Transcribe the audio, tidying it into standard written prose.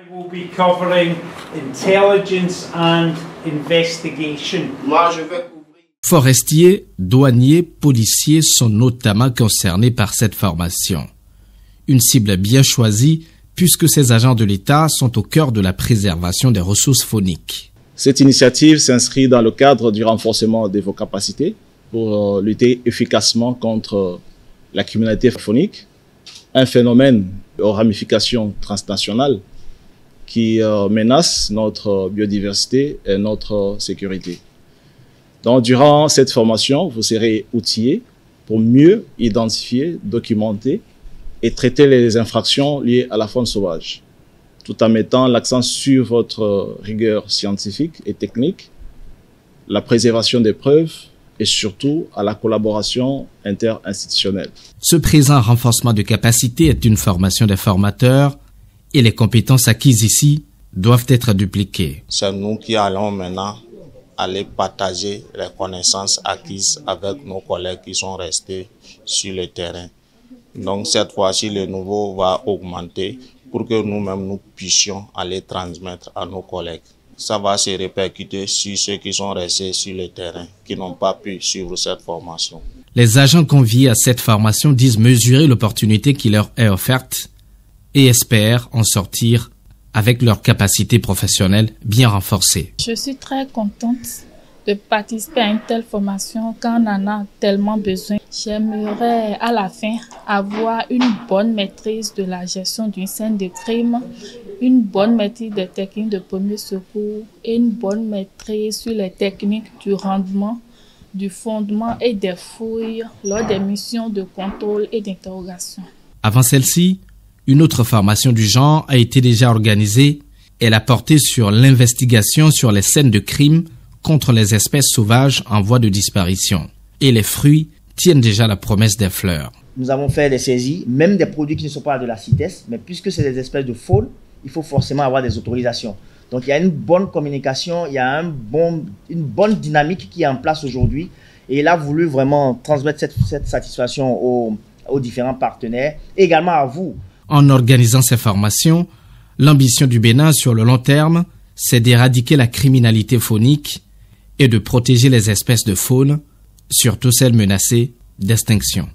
I will be covering intelligence and investigation. Moi, je vais couvrir. Forestiers, douaniers, policiers sont notamment concernés par cette formation. Une cible bien choisie puisque ces agents de l'État sont au cœur de la préservation des ressources phoniques. Cette initiative s'inscrit dans le cadre du renforcement de vos capacités pour lutter efficacement contre la criminalité phonique, un phénomène aux ramifications transnationales qui menace notre biodiversité et notre sécurité. Donc, durant cette formation, vous serez outillés pour mieux identifier, documenter et traiter les infractions liées à la faune sauvage, tout en mettant l'accent sur votre rigueur scientifique et technique, la préservation des preuves et surtout à la collaboration interinstitutionnelle. Ce présent renforcement de capacité est une formation des formateurs et les compétences acquises ici doivent être dupliquées. C'est nous qui allons maintenant aller partager les connaissances acquises avec nos collègues qui sont restés sur le terrain. Donc cette fois-ci, le niveau va augmenter pour que nous-mêmes nous puissions aller transmettre à nos collègues. Ça va se répercuter sur ceux qui sont restés sur le terrain, qui n'ont pas pu suivre cette formation. Les agents conviés à cette formation disent mesurer l'opportunité qui leur est offerte et espèrent en sortir avec leurs capacités professionnelles bien renforcées. Je suis très contente de participer à une telle formation quand on en a tellement besoin. J'aimerais à la fin avoir une bonne maîtrise de la gestion d'une scène de crime, une bonne maîtrise des techniques de premier secours et une bonne maîtrise sur les techniques du rendement, du fondement et des fouilles lors des missions de contrôle et d'interrogation. Avant celle-ci, une autre formation du genre a été déjà organisée. Elle a porté sur l'investigation sur les scènes de crime contre les espèces sauvages en voie de disparition. Et les fruits tiennent déjà la promesse des fleurs. Nous avons fait des saisies, même des produits qui ne sont pas de la CITES, mais puisque c'est des espèces de faune, il faut forcément avoir des autorisations. Donc il y a une bonne communication, il y a une bonne dynamique qui est en place aujourd'hui. Et il a voulu vraiment transmettre cette satisfaction aux différents partenaires, et également à vous. En organisant ces formations, l'ambition du Bénin sur le long terme, c'est d'éradiquer la criminalité faunique et de protéger les espèces de faune, surtout celles menacées d'extinction.